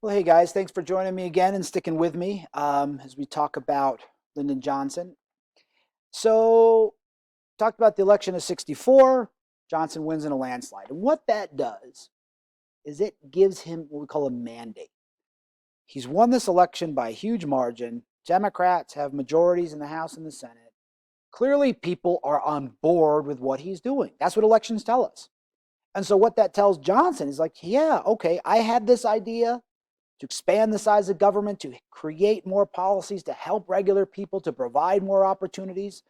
Well, hey guys, thanks for joining me again and sticking with me as we talk about Lyndon Johnson. So, talked about the election of 64. Johnson wins in a landslide. And what that does is it gives him what we call a mandate. He's won this election by a huge margin. Democrats have majorities in the House and the Senate. Clearly, people are on board with what he's doing. That's what elections tell us. And so, what that tells Johnson is like, yeah, okay, I had this idea to expand the size of government, to create more policies, to help regular people, to provide more opportunities.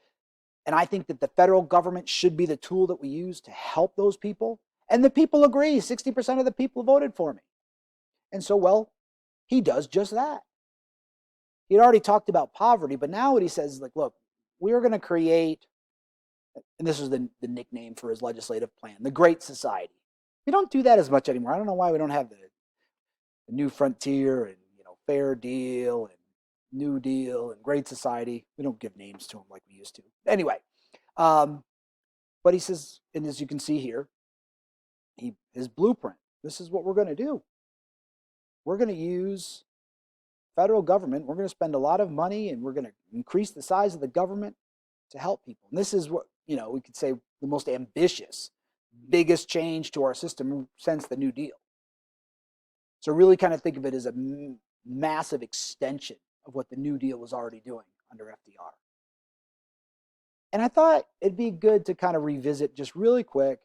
And I think that the federal government should be the tool that we use to help those people. And the people agree. 60% of the people voted for me. And so, well, he does just that. He had already talked about poverty, but now what he says is like, look, we're going to create, and this is the nickname for his legislative plan, the Great Society. We don't do that as much anymore. I don't know why we don't have the New Frontier and Fair Deal and New Deal and Great Society. We don't give names to them like we used to. Anyway, but he says, and as you can see here, his blueprint. This is what we're going to do. We're going to use federal government. We're going to spend a lot of money, and we're going to increase the size of the government to help people. And this is what we could say the most ambitious, biggest change to our system since the New Deal. So really kind of think of it as a massive extension of what the New Deal was already doing under FDR. And I thought it'd be good to kind of revisit just really quick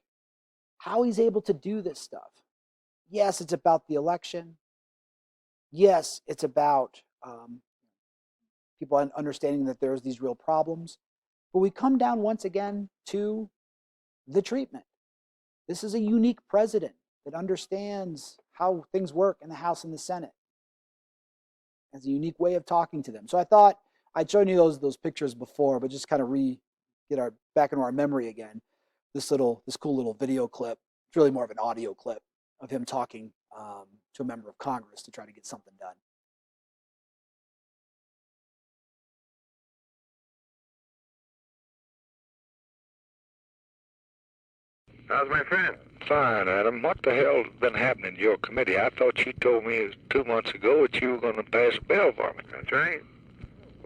how he's able to do this stuff. Yes, it's about the election. Yes, it's about people understanding that there's these real problems. But we come down once again to the treatment. This is a unique president that understands how things work in the House and the Senate. Has a unique way of talking to them. So I thought I'd shown you those pictures before, but just kind of get our back into our memory again. This cool little video clip. It's really more of an audio clip of him talking to a member of Congress to try to get something done. How's my friend? Fine, Adam. What the hell's been happening to your committee? I thought you told me 2 months ago that you were going to pass a bill for me. That's right.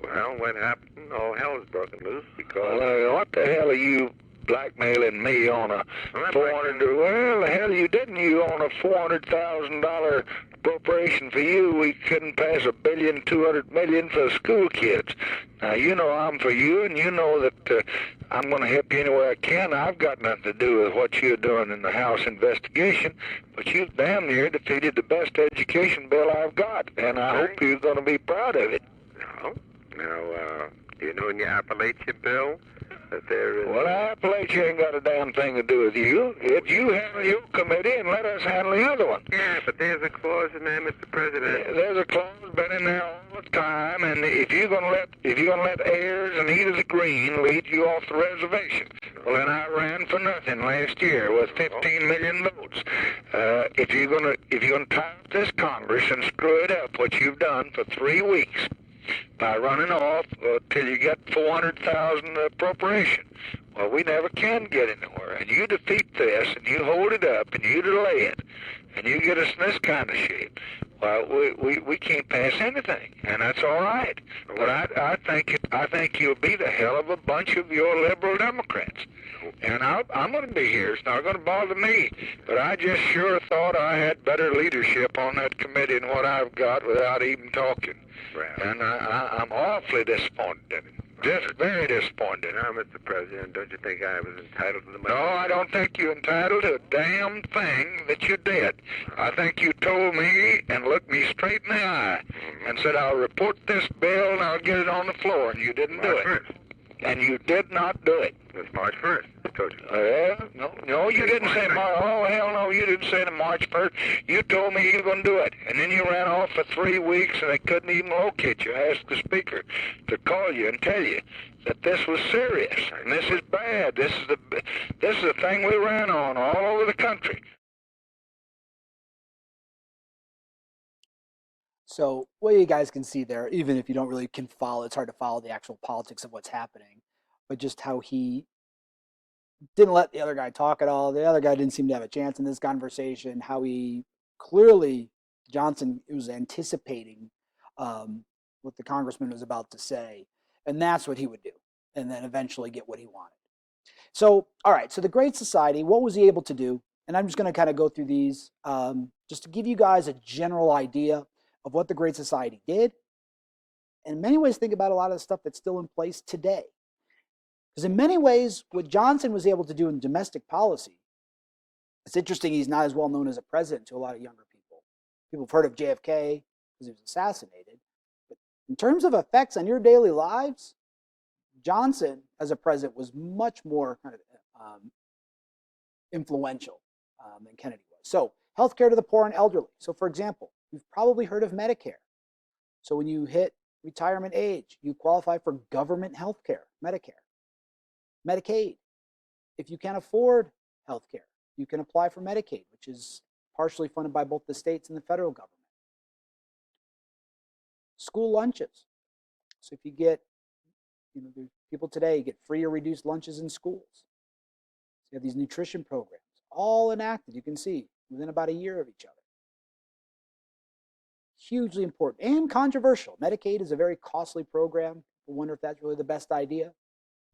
Well, what happened? All hell has broken loose because... Well, what the hell are you blackmailing me on a $400... Well, the hell you didn't. You on a $400,000 appropriation for you. We couldn't pass $1,200,000,000 for school kids. Now, you know I'm for you, and you know that I'm going to help you any way I can. I've got nothing to do with what you're doing in the House investigation, but you've damn near defeated the best education bill I've got, and I hope you're going to be proud of it. No. Now, do you know in your Appalachia bill that there is... Well, Appalachia ain't got a damn thing to do with you. If you handle your committee and let us handle the other one. Yeah, but there's a clause in there, Mr. President. There's a clause been in there all the time, and if you're gonna let Ayers and Edith Green lead you off the reservation, well, then I ran for nothing last year with 15 million votes. If you're gonna tie up this Congress and screw it up, what you've done for 3 weeks by running off till you get 400,000 appropriation. Well, we never can get anywhere. And you defeat this, and you hold it up, and you delay it, and you get us in this kind of shape. Well, we can't pass anything, and that's all right. But I think you'll be the hell of a bunch of your liberal Democrats. And I'm going to be here. It's not going to bother me. But I just sure thought I had better leadership on that committee than what I've got without even talking. Well, And I'm awfully disappointed in it. Just very disappointed. now, Mr. President, don't you think I was entitled to the money? No, I don't think you're entitled to a damn thing that you did. I think you told me and looked me straight in the eye and said, I'll report this bill and I'll get it on the floor, and you didn't do March it. 1st. And you did not do it. It's March 1st. I told you. No, you didn't say March. Oh, hell no, you didn't say the March 1st. You told me you were going to do it. And then you ran off for 3 weeks, and they couldn't even locate you. I asked the speaker to call you and tell you that this was serious, and this is bad. This is the thing we ran on all over the country. So what you guys can see there, even if you don't really can follow, it's hard to follow the actual politics of what's happening, but just how he didn't let the other guy talk at all. The other guy didn't seem to have a chance in this conversation. How he clearly Johnson was anticipating what the congressman was about to say, and that's what he would do, and then eventually get what he wanted. So, all right, so the Great Society, what was he able to do? And I'm just going to kind of go through these just to give you guys a general idea of what the Great Society did. And in many ways, think about a lot of the stuff that's still in place today. Because in many ways, what Johnson was able to do in domestic policy, it's interesting he's not as well known as a president to a lot of younger people. People have heard of JFK because he was assassinated. But in terms of effects on your daily lives, Johnson, as a president, was much more kind of influential than Kennedy was. So, healthcare to the poor and elderly. So, for example, you've probably heard of Medicare. So, when you hit retirement age, you qualify for government healthcare, Medicare, Medicaid. If you can't afford healthcare, you can apply for Medicaid, which is partially funded by both the states and the federal government. School lunches. So, if you get people today get free or reduced lunches in schools. So you have these nutrition programs, all enacted, you can see, within about a year of each other. Hugely important and controversial. Medicaid is a very costly program. I wonder if that's really the best idea,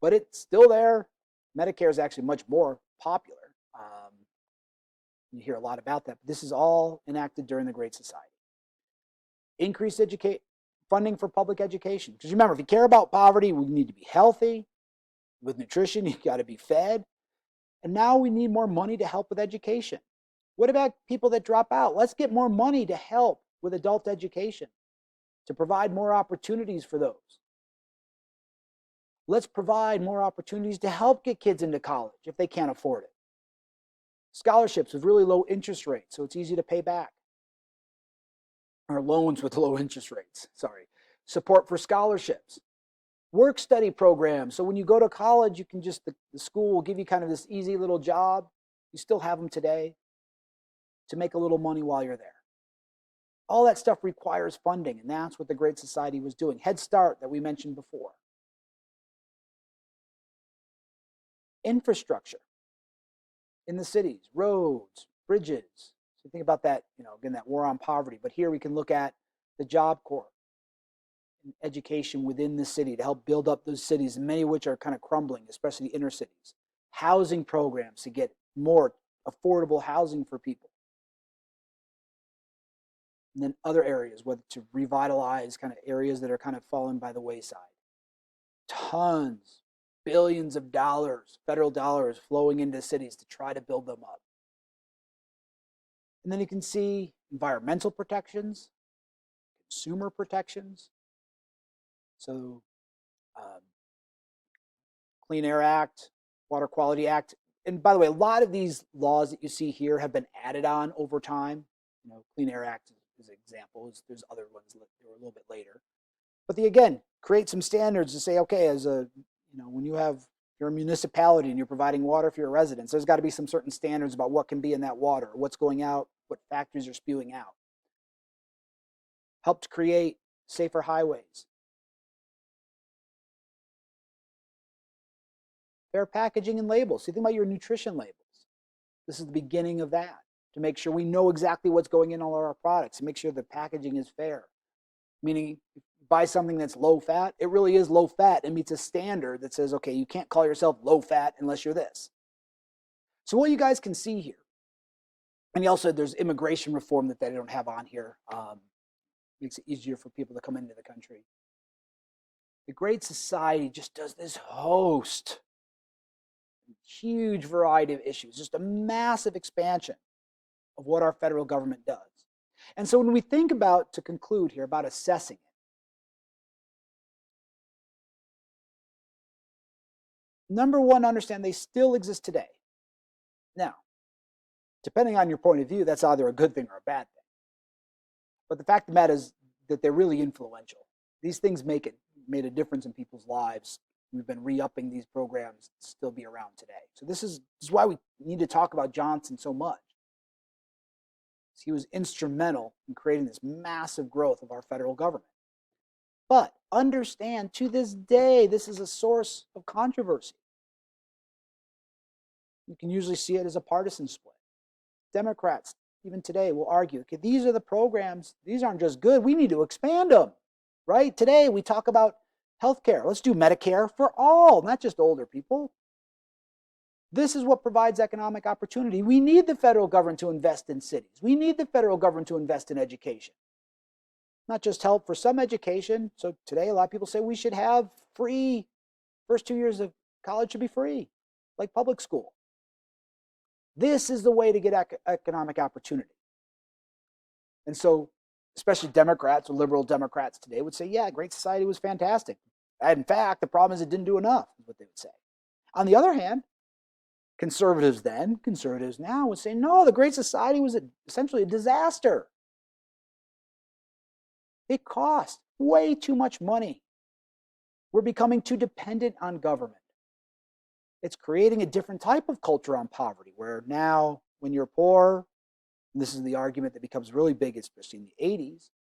but it's still there. Medicare is actually much more popular. You hear a lot about that, but this is all enacted during the Great Society. Increased funding for public education. Because remember, if you care about poverty, we need to be healthy. With nutrition, you've got to be fed. And now we need more money to help with education. What about people that drop out? Let's get more money to help with adult education, to provide more opportunities for those. Let's provide more opportunities to help get kids into college if they can't afford it. Scholarships with really low interest rates, so it's easy to pay back. Or loans with low interest rates, sorry. Support for scholarships. Work study programs, so when you go to college, you can just, the school will give you kind of this easy little job. You still have them today to make a little money while you're there. All that stuff requires funding, and that's what the Great Society was doing. Head Start that we mentioned before. Infrastructure in the cities, roads, bridges. So think about that, again, that war on poverty. But here we can look at the Job Corps and education within the city to help build up those cities, many of which are kind of crumbling, especially inner cities. Housing programs to get more affordable housing for people. And then other areas, whether to revitalize kind of areas that are kind of fallen by the wayside. Tons, billions of dollars, federal dollars flowing into cities to try to build them up. And then you can see environmental protections, consumer protections. So Clean Air Act, Water Quality Act. And by the way, a lot of these laws that you see here have been added on over time. Clean Air Act is an example. There's other ones that were a little bit later. But again, create some standards to say, okay, when you're a municipality and you're providing water for your residents, there's got to be some certain standards about what can be in that water, what's going out, what factories are spewing out. Help to create safer highways. Fair packaging and labels. So you think about your nutrition labels. This is the beginning of that, to make sure we know exactly what's going in all of our products, to make sure the packaging is fair. Meaning, if you buy something that's low fat, it really is low fat and meets a standard that says, okay, you can't call yourself low fat unless you're this. So what you guys can see here, and also there's immigration reform that they don't have on here. Makes it easier for people to come into the country. The Great Society just does this host, huge variety of issues, just a massive expansion of what our federal government does. And so when we think about, to conclude here, about assessing it, number one, understand they still exist today. Now, depending on your point of view, that's either a good thing or a bad thing. But the fact of the matter is that they're really influential. These things made a difference in people's lives. We've been re-upping these programs to still be around today. So this is why we need to talk about Johnson so much. He was instrumental in creating this massive growth of our federal government. But understand, to this day, this is a source of controversy. You can usually see it as a partisan split. Democrats even today, will argue, okay, these are the programs, these aren't just good, we need to expand them, right? Today, we talk about healthcare. Let's do Medicare for all, not just older people. This is what provides economic opportunity. We need the federal government to invest in cities. We need the federal government to invest in education. Not just help for some education. So today, a lot of people say we should have free, first 2 years of college should be free, like public school. This is the way to get economic opportunity. And so, especially Democrats or liberal Democrats today would say, yeah, Great Society was fantastic. And in fact, the problem is it didn't do enough, is what they would say. On the other hand, conservatives then, conservatives now would say, no, the Great Society was essentially a disaster. It cost way too much money. We're becoming too dependent on government. It's creating a different type of culture on poverty, where now when you're poor, and this is the argument that becomes really big, especially in the 80s,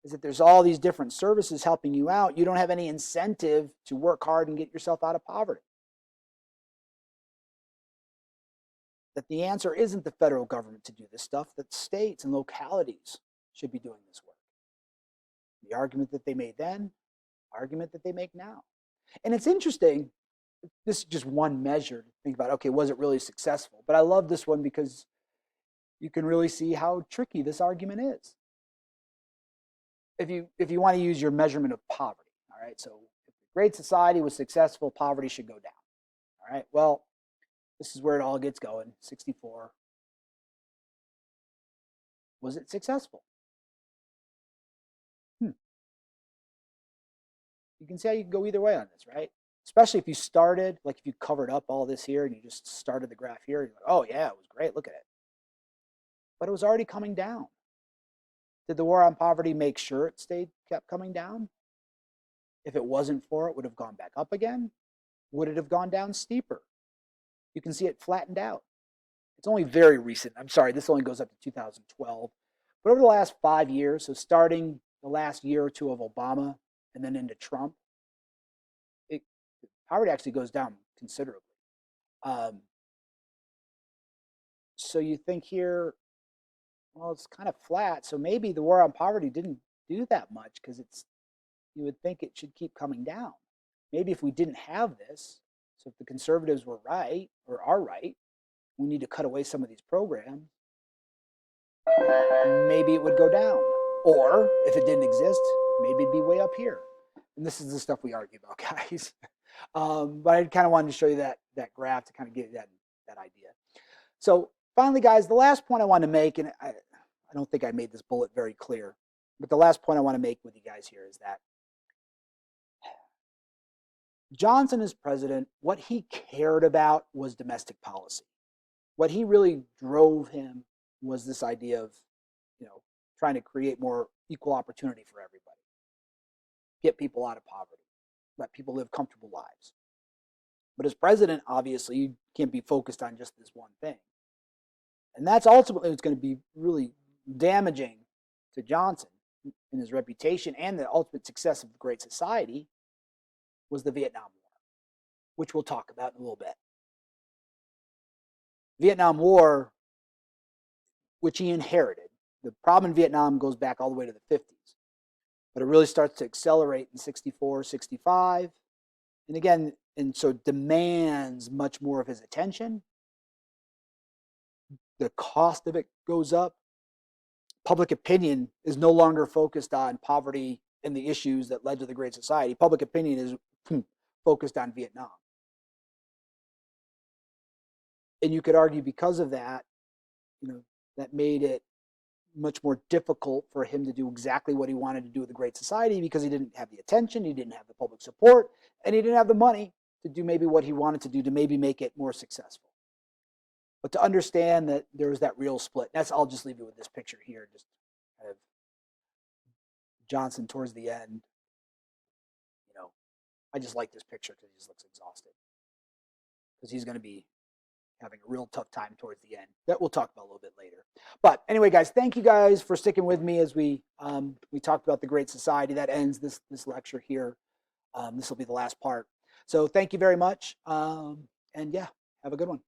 is that there's all these different services helping you out. You don't have any incentive to work hard and get yourself out of poverty. That the answer isn't the federal government to do this stuff, that states and localities should be doing this work. The argument that they made then, argument that they make now. And it's interesting, this is just one measure to think about, okay, was it really successful? But I love this one because you can really see how tricky this argument is. If you want to use your measurement of poverty, all right, so if the Great Society was successful, poverty should go down. All right, well, this is where it all gets going. 64. Was it successful? You can see how you can go either way on this, right? Especially if you started, like if you covered up all this here and you just started the graph here, you're like, oh yeah, it was great, look at it. But it was already coming down. Did the war on poverty make sure it kept coming down? If it wasn't for it, would it have gone back up again? Would it have gone down steeper? You can see it flattened out. It's only very recent. I'm sorry, this only goes up to 2012. But over the last 5 years, so starting the last year or two of Obama and then into Trump, poverty actually goes down considerably. So you think here, well, it's kind of flat. So maybe the war on poverty didn't do that much because you would think it should keep coming down. Maybe if we didn't have this, so if the conservatives were right or are right, we need to cut away some of these programs, maybe it would go down. Or if it didn't exist, maybe it'd be way up here. And this is the stuff we argue about, guys. But I kind of wanted to show you that graph to kind of get that idea. So finally, guys, the last point I want to make, and I don't think I made this bullet very clear, but the last point I want to make with you guys here is that Johnson as president, what he cared about was domestic policy. What he really drove him was this idea of, trying to create more equal opportunity for everybody, get people out of poverty, let people live comfortable lives. But as president, obviously, you can't be focused on just this one thing. And that's ultimately what's going to be really damaging to Johnson in his reputation and the ultimate success of the Great Society was the Vietnam War, which we'll talk about in a little bit. Vietnam War, which he inherited. The problem in Vietnam goes back all the way to the 50s. But it really starts to accelerate in 64, 65. And again, and so demands much more of his attention. The cost of it goes up. Public opinion is no longer focused on poverty and the issues that led to the Great Society. Public opinion is focused on Vietnam. And you could argue because of that, that made it much more difficult for him to do exactly what he wanted to do with the Great Society because he didn't have the attention, he didn't have the public support, and he didn't have the money to do maybe what he wanted to do to maybe make it more successful. But to understand that there was that real split, I'll just leave you with this picture here, just kind of Johnson towards the end. I just like this picture because he just looks exhausted. Because he's going to be having a real tough time towards the end. That we'll talk about a little bit later. But anyway, guys, thank you guys for sticking with me as we talked about the Great Society. That ends this lecture here. This will be the last part. So thank you very much. And yeah, have a good one.